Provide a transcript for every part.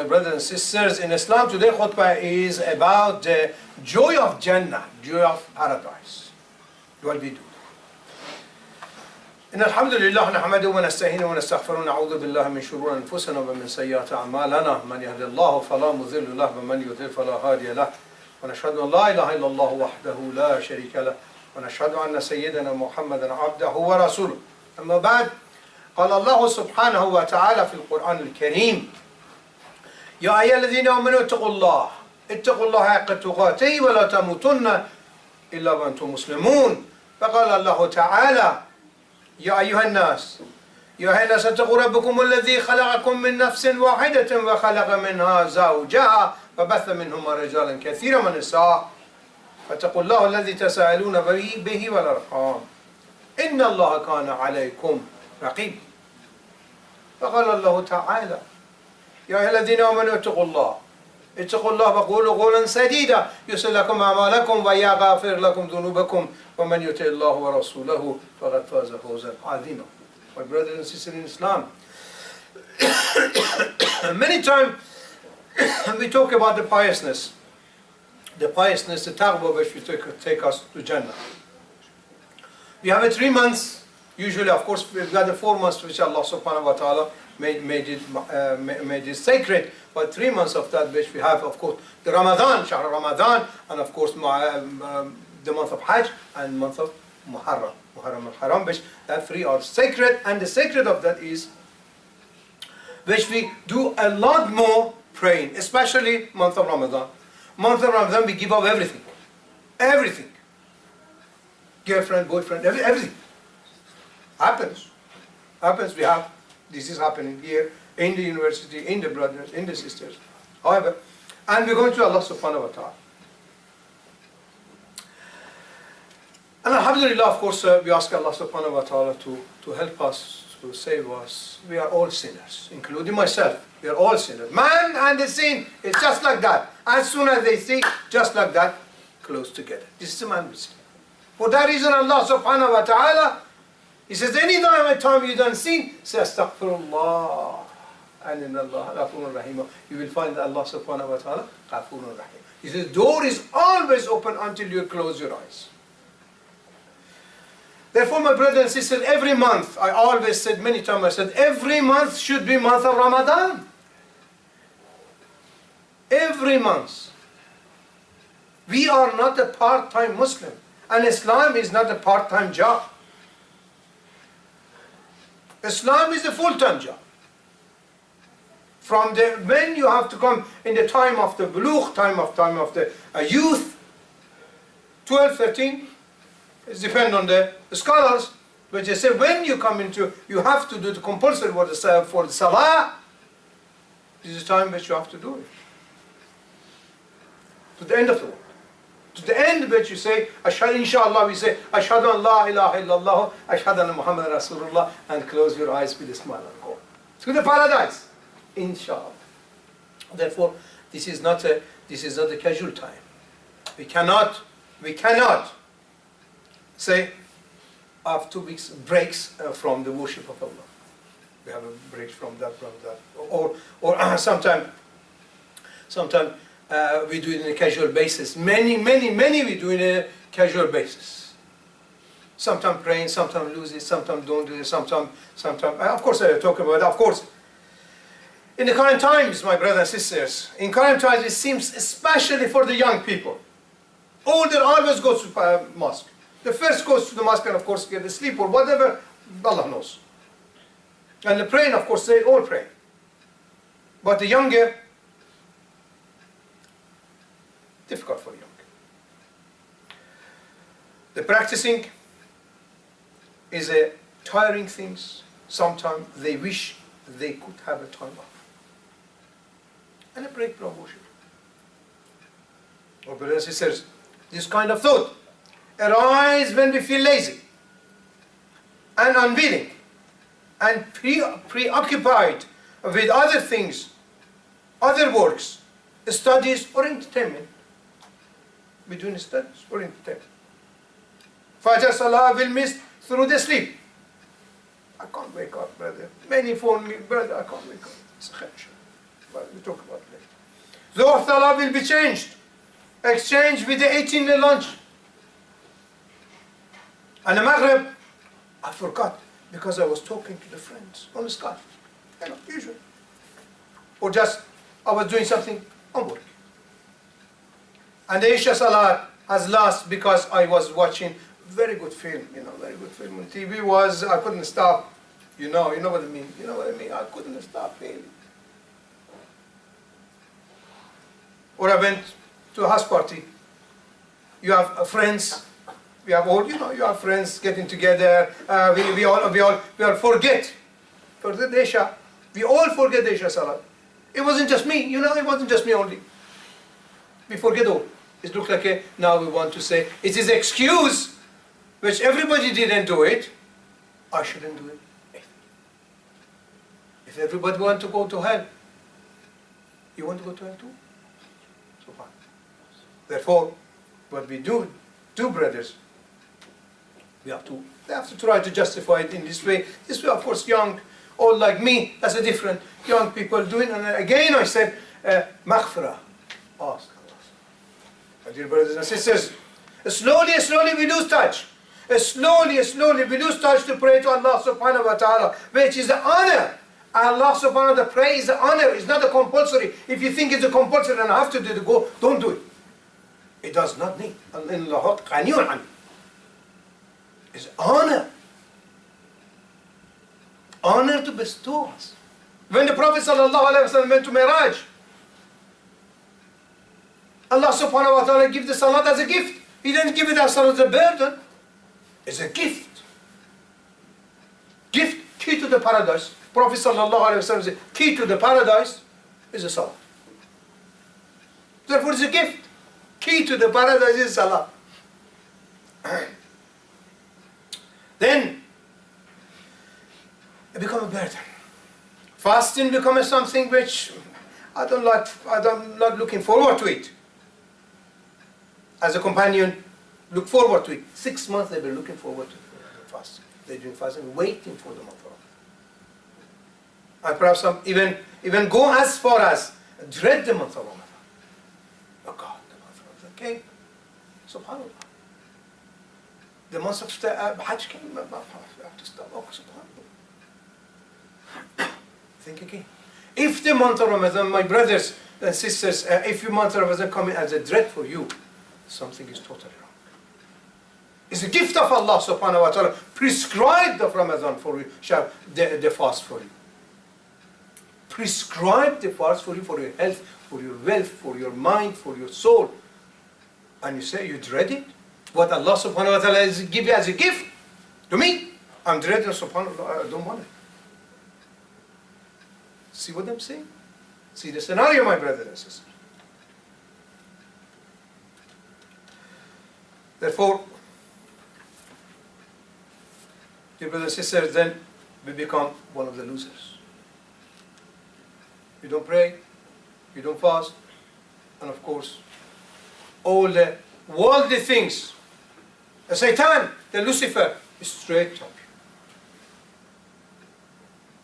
my brothers and sisters, in Islam today khutbah is about the joy of Jannah, joy of paradise. What we do. إن الحمد لله نحمده ونستعينه ونستغفره ونعوذ بالله من شرور أنفسنا ومن سيئات أعمالنا من يهد الله فلا مضل له ومن يضلل فلا هادي له ونشهد أن لا إله إلا الله وحده لا شريك له ونشهد أن سيدنا محمدا عبده ورسوله أما بعد قال الله سبحانه وتعالى في القرآن الكريم يا أيها الذين آمنوا اتقوا الله حق تقاته ولا تموتن إلا وأنتم مسلمون فقال الله تعالى يا أيها الناس اتقوا ربكم الذي خلقكم من نفس واحدة وخلق منها زوجها وبث منهما رجالا كثيرا ونساء فاتقوا الله الذي تساءلون به والأرحام إن الله كان عليكم رقيبا فقال الله تعالى يا أيها الذين آمنوا اتقوا الله وقولوا قولا سديدا يصلح لكم أعمالكم ويغفر لكم ذنوبكم ومن يطع الله ورسوله فقد فاز فوزا عظيما. My brothers and sisters in Islam, many times we talk about the piousness, the taqwa which will take us to Jannah. We have 3 months, usually of course we've got the 4 months which Allah subhanahu wa ta'ala made it sacred, but 3 months of that which we have of course the Ramadan, Shahr Ramadan, and of course the month of Hajj and month of Muharram al-Haram, which that 3 are sacred, and the sacred of that is which we do a lot more praying, especially month of Ramadan. Month of Ramadan we give up everything, girlfriend, boyfriend, everything happens. We have, this is happening here in the university, in the brothers, in the sisters. However, and we're going to Allah subhanahu wa ta'ala. And alhamdulillah, of course, we ask Allah subhanahu wa ta'ala to help us, to save us. We are all sinners, including myself. We are all sinners. Man and the sin is just like that. As soon as they see, just like that, close together. This is the man with sin. For that reason, Allah subhanahu wa ta'ala, He says, any time you don't sin, say astaghfirullah. And in Allah, Ghafurun Rahim, you will find that Allah subhanahu wa ta'ala, Ghafurun Rahim. He says, door is always open until you close your eyes. Therefore, my brothers and sisters, every month, I always said, many times I said, every month should be month of Ramadan. Every month. We are not a part-time Muslim. And Islam is not a part-time job. Islam is a full-time job. From when you have to come in the time of the bulugh, time of the youth, 12, 13, it depends on the scholars, but they say when you come into, you have to do the compulsory for the salah. This is the time which you have to do it. To the end of the world. To the end which you say, insha'Allah, we say, Ashhadu an la ilaha illallah, Ashhadu anna Muhammad Rasulullah, and close your eyes with a smile and go to the paradise. Insha'Allah. Therefore, this is not a casual time. We cannot say, I have 2 weeks breaks from the worship of Allah. We have a break from that. Or sometimes we do it on a casual basis. Many we do it on a casual basis. Sometimes praying, sometimes lose it, sometimes don't do it, sometimes. Of course, I talk about that. Of course, in the current times, my brothers and sisters, in current times, it seems especially for the young people. Older always goes to mosque. The first goes to the mosque and of course get asleep or whatever, Allah knows. And the praying, of course, they all pray. But the younger, difficult for the young. The practicing is a tiring thing. Sometimes they wish they could have a time off. And a break from worship. Oh, brothers and sisters, this kind of thought arise when we feel lazy and unwilling and preoccupied with other things, other works, studies or entertainment. Between studies or entertainment. Fajr Salah will miss through the sleep. I can't wake up, brother. Many phone me, brother, I can't wake up. It's a khasha. But we talk about it later. Dhuhr salah will be changed. Exchanged with the 18 lunch. And the Maghrib, I forgot because I was talking to the friends on the Skype. You know, usually. Or just, I was doing something on work. And the Isha Salat has lost because I was watching very good film, you know, very good film on TV was, I couldn't stop. You know what I mean. You know what I mean? I couldn't stop really. Or I went to a house party. You have friends. We have all, you know, you have friends getting together. We all forget. Forget the Isha. We all forget the Isha Salat. It wasn't just me, you know, it wasn't just me only. We forget all. It looks like now we want to say, it is excuse, which everybody didn't do it, I shouldn't do it. If everybody want to go to hell, you want to go to hell too? So fine. Therefore, what we do, brothers, they have to try to justify it in this way. This way, of course, young, all like me, that's a different young people doing. And again, I said, maghfirah, ask Allah. My dear brothers and sisters, slowly we lose touch. Slowly we lose touch to pray to Allah subhanahu wa ta'ala, which is the honor. Allah subhanahu wa ta'ala, pray is the honor, it's not a compulsory. If you think it's a compulsory and I have to do it, go, don't do it. It does not need. It's honor. Honor to bestow us. When the Prophet ﷺ went to Miraj, Allah subhanahu wa ta'ala gave the salat as a gift. He didn't give it as a burden. It's a gift. Gift, key to the paradise. Prophet ﷺ said, key to the paradise is a salat. Therefore it's a gift. Key to the paradise is salat. Then it becomes a burden. Fasting becomes something which I'm not looking forward to it. As a companion, look forward to it. 6 months they've been looking forward to fasting. They're doing fasting, waiting for the month of Ramadan. And perhaps some even go as far as dread the month of Ramadan. Oh God, the month of Ramadan came. SubhanAllah. The month of Hajj came. I have to stop. Oh, SubhanAllah. Think again. If the month of Ramadan, my brothers and sisters, if the month of Ramadan coming as a dread for you, something is totally wrong. It's a gift of Allah subhanahu wa ta'ala, prescribed of Ramadan for you, the fast for you. Prescribed the fast for you, for your health, for your wealth, for your mind, for your soul. And you say you dread it? What Allah subhanahu wa ta'ala is give you as a gift to me? I'm dreading subhanAllah, I don't want it. See what I'm saying? See the scenario, my brothers and sisters. Therefore, dear brothers and sisters, then we become one of the losers. You don't pray, you don't fast, and of course, all the worldly things, the Satan, the Lucifer, is straight up.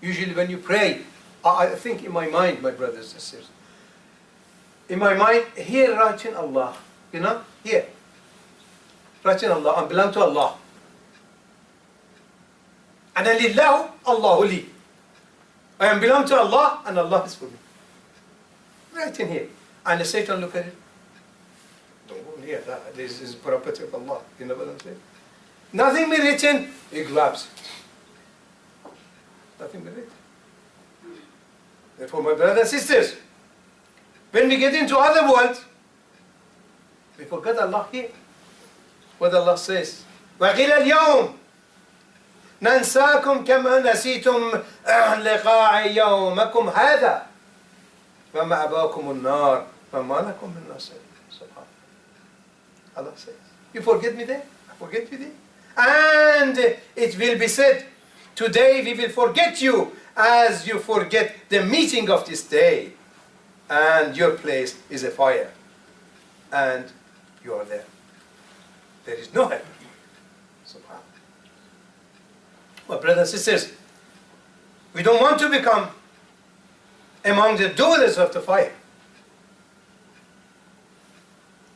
Usually when you pray, I think in my mind, my brothers and sisters, in my mind, here writing Allah, you know, here, writing Allah, I belong to Allah. Ana lillahu, Allahu li. I am belong to Allah and Allah is for me. Right in here. And the Satan look at it. Don't go here, this is property of Allah. You know what I'm saying? Nothing be written, he grabs it. Nothing be written. Therefore, my brothers and sisters, when we get into other worlds, we forget Allah here. What Allah says. وَقِيلَ الْيَوْمِ ننساكم كما نسيتم لقاء يومكم هذا فما أباكم النار فما لكم من ناصرين. Allah says, you forget me there? I forget you there? And it will be said, today we will forget you as you forget the meeting of this day, and your place is a fire, and you are there. There is no heaven. SubhanAllah. My brothers and sisters, we don't want to become among the dwellers of the fire,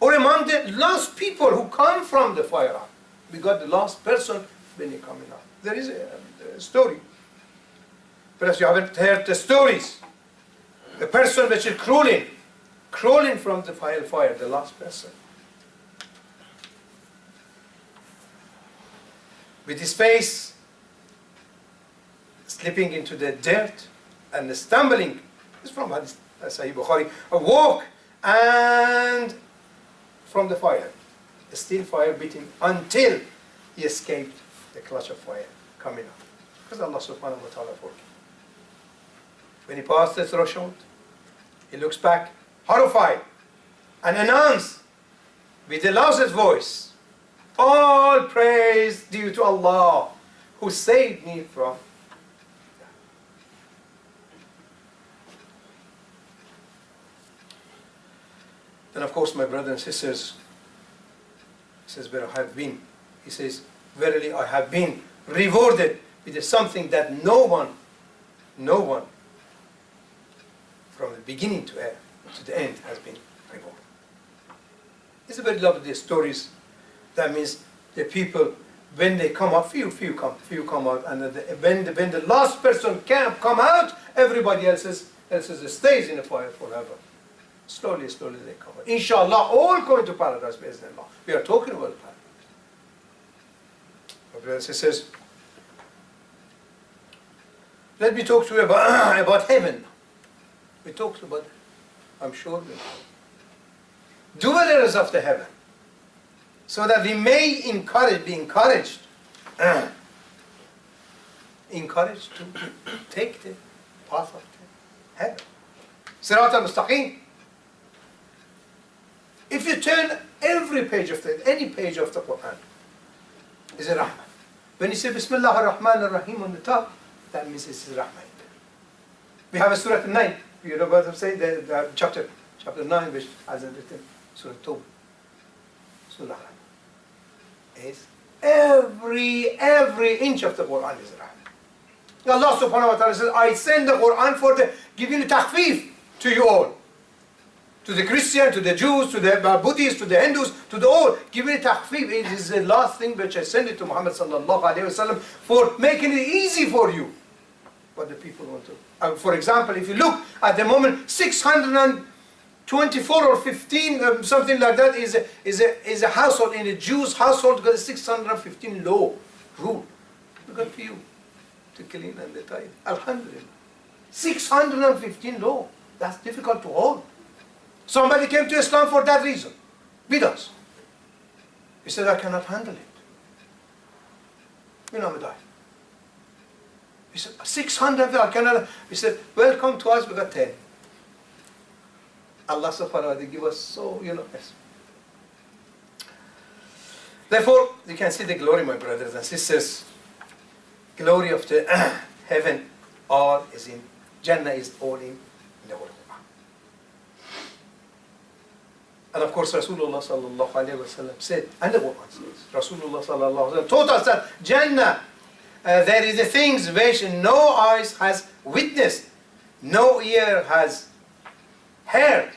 or among the last people who come from the fire. We got the last person when he coming out. There is a story. Perhaps you haven't heard the stories. The person which is crawling from the fire, the last person. With his face slipping into the dirt and stumbling. It's from Sahih Bukhari. A walk and from the fire. A still fire beating until he escaped the clutch of fire coming up. Because Allah subhanahu wa ta'ala forgave. When he passed the threshold, he looks back, horrified, and announced with the loudest voice, all praise due to Allah, who saved me from that. Then of course, my brothers and sisters, he says, where I have been, he says, verily I have been rewarded with something that no one from the beginning to the end has been rewarded. It's a very lovely stories. That means the people, when they come out, few come out, and when the last person can come out, everybody else stays in the fire forever. Slowly they come out. Insha'Allah, all going to paradise, bi'Iznillah. We are talking about paradise. My brothers and sisters, let me talk to you about heaven. We talked about, I'm sure, dwellers of the heaven, so that we may be encouraged to take the path of the heaven. Sirat al-Mustaqim. If you turn any page of the Quran, is a Rahman. When you say Bismillah ar-Rahman ar-Rahim on the top, that means it's Rahman. We have a Surah al-9. You know what I'm saying? The chapter 9, which has written Surah 2. Surah is every inch of the Quran is Rahman. Allah subhanahu wa ta'ala says, I send the Quran for giving the takhfif to you all. To the Christians, to the Jews, to the Buddhists, to the Hindus, to the all. Giving the takhfif. It is the last thing which I send it to Muhammad sallallahu alayhi wa sallam for making it easy for you. What the people want to. For example, if you look at the moment, 624 or 15, something like that, is a household. In a Jew's household, got a 615 law, rule. We got few to clean and the tithe. Alhamdulillah. 615 law. That's difficult to hold. Somebody came to Islam for that reason, with us. He said, I cannot handle it. You know, die. He said, 600, I cannot. He said, well, come to us, we got 10. Allah subhanahu wa ta'ala give us so, yes. Therefore, you can see the glory, my brothers and sisters. Glory of the heaven, all is in, Jannah is all in the Holy Quran. And of course, Rasulullah sallallahu alayhi wa sallam said, and the Quran says, Rasulullah sallallahu alayhi wa sallam taught us that Jannah, there is the things which no eyes has witnessed, no ear has heard,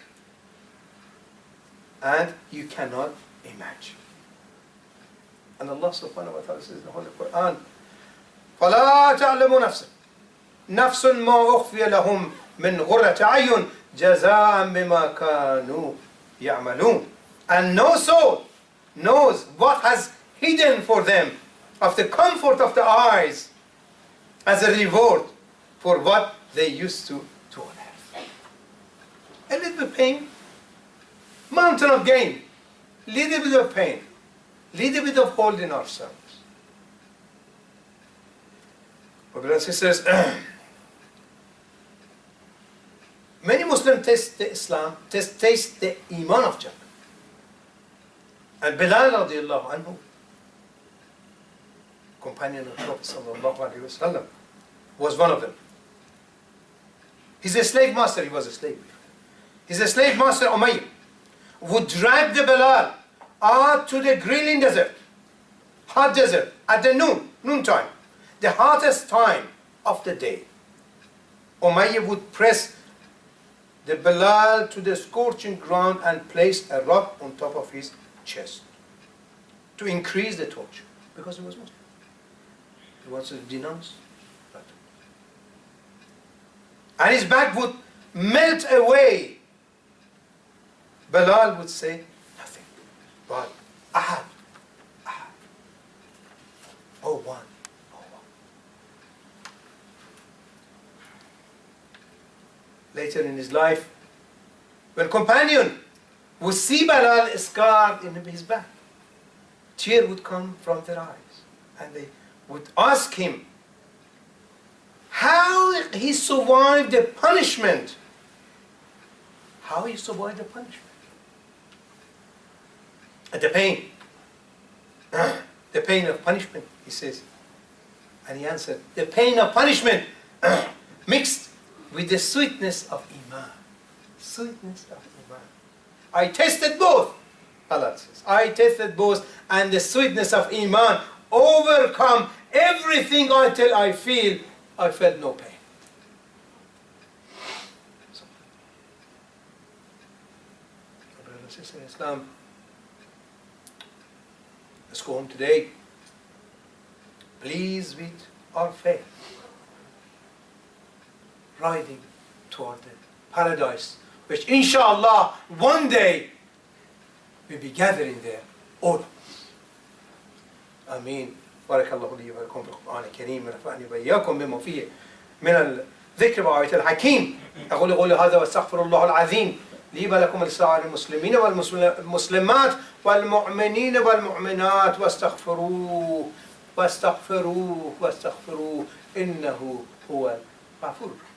and you cannot imagine. And Allah subhanahu wa ta'ala says in the Holy Quran, فَلَا تَعْلَمُ نَفْسٌ مَا أُخْفِيَ لَهُمْ مِنْ غُرَّةِ عَيُّنٍ جَزَاءً بِمَا كَانُوا يَعْمَلُونَ. And no soul knows what has hidden for them of the comfort of the eyes as a reward for what they used to do on earth. A little bit of pain, mountain of gain, little bit of pain, little bit of holding ourselves. Brothers and sisters, many Muslims taste the Islam, taste the Iman of Jannah. And Bilal radiallahu anhu, companion of Prophet sallallahu alaihi wasallam, was one of them. He's a slave master, he was a slave. He's a slave master, Umayyah, would drag the Bilal out to the grilling desert, hot desert, at the noon time, the hottest time of the day. Umayyah would press the Bilal to the scorching ground and placed a rock on top of his chest to increase the torture, because he was Muslim. He wants to denounce that. And his back would melt away. Bilal would say nothing but Ahad, Ahad. Oh one, oh one. Later in his life, when companion would see Bilal scarred in his back, tears would come from their eyes, and they would ask him how he survived the punishment. How he survived the punishment. And the pain. The pain of punishment, he says. And he answered, the pain of punishment mixed with the sweetness of Iman. Sweetness of Iman. I tasted both. Allah says, I tasted both, and the sweetness of Iman overcome everything until I felt no pain. So, brothers and sisters in Islam, let's go home today, pleased with our faith, riding toward the paradise, which insha'Allah one day we'll be gathering there, all of us. Ameen. بارك الله لي ولكم في القرآن الكريم ونفعني وإياكم بما فيه من الذكر والآيات الحكيم. أقول قولي هذا واستغفر الله العظيم لي ولكم ولسائر المسلمين والمسلمات والمؤمنين والمؤمنات واستغفروه واستغفروه واستغفروه إنه هو الغفور الرحيم.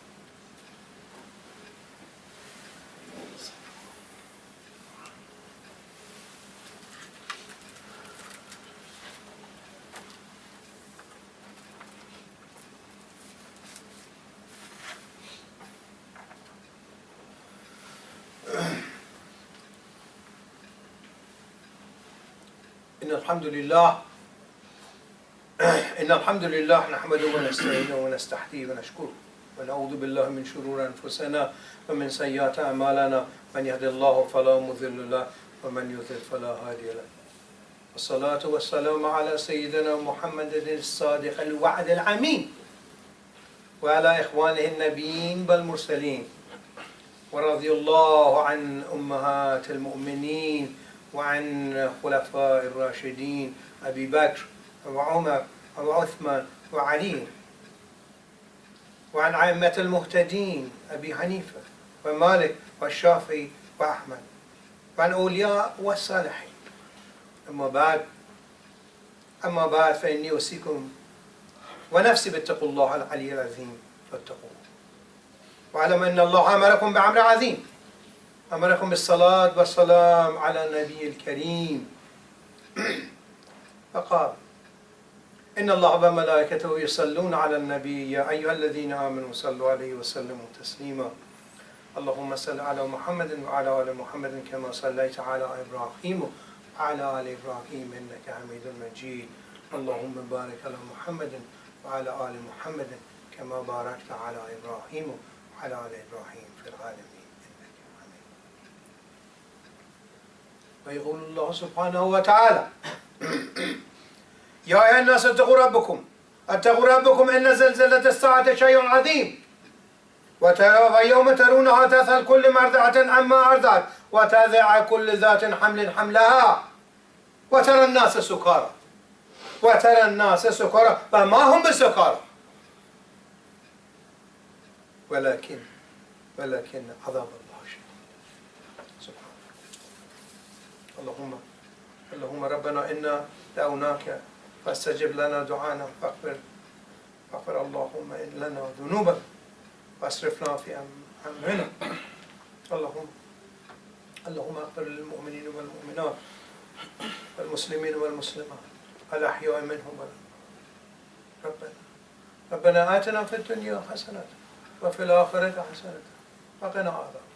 إن الحمد لله نحمده ونستعينه ونستهديه ونشكره ونعوذ بالله من شرور أنفسنا ومن سيئات أعمالنا من يهد الله فلا مضل له ومن يضلل فلا هادي له والصلاة والسلام على سيدنا محمد الصادق الوعد الأمين وعلى إخوانه النبيين والمرسلين ورضي الله عن أمهات المؤمنين وعن خلفاء الراشدين أبي بكر وعمر وعثمان وعلي وعن أئمة المهتدين أبي حنيفة ومالك والشافعي وأحمد وعن أولياء والصالحين. أما بعد فإني أوصيكم ونفسي باتقوا الله العلي العظيم فاتقوه واعلم أن الله أمركم بأمر عظيم أمركم بالصلاة والسلام على النبي الكريم فقال إن الله وملائكته يصلون على النبي يا أيها الذين آمنوا صلوا عليه وسلموا تسليما اللهم صل على محمد وعلى آل محمد كما صليت على إبراهيم وعلى آل إبراهيم إنك حميد مجيد اللهم بارك على محمد وعلى آل محمد كما باركت على إبراهيم وعلى آل إبراهيم في العالمين إنك حميد. ويقول الله سبحانه وتعالى يا أيها الناس اتقوا ربكم إن زلزلة الساعة شيء عظيم ويوم ترونها تذهل كل مرضعة عما أرضعت وتضع كل ذات حمل حملها وترى الناس سكارى فما هم بسكارى ولكن عذاب الله شديد. سبحانه. اللهم ربنا إنا دعوناك فاستجب لنا دعانا فاغفر اللهم لنا ذنوبنا واسرفنا في أمرنا. اللهم اغفر للمؤمنين والمؤمنات والمسلمين والمسلمات الأحياء منهم ربنا آتنا في الدنيا حسنة وفي الآخرة حسنة وقنا عذاب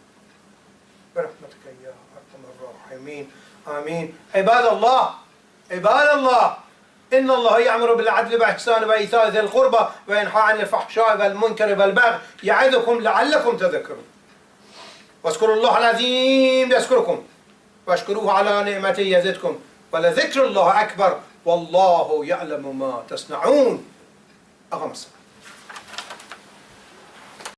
برحمتك يا أرحم الراحمين آمين. عباد الله إن الله يأمر بالعدل والإحسان وإيتاء ذي القربى وينهى عن الفحشاء والمنكر والبغي يعظكم لعلكم تذكرون. واذكروا الله العظيم يذكركم واشكروه على نعمته يزدكم ولذكر الله أكبر والله يعلم ما تصنعون.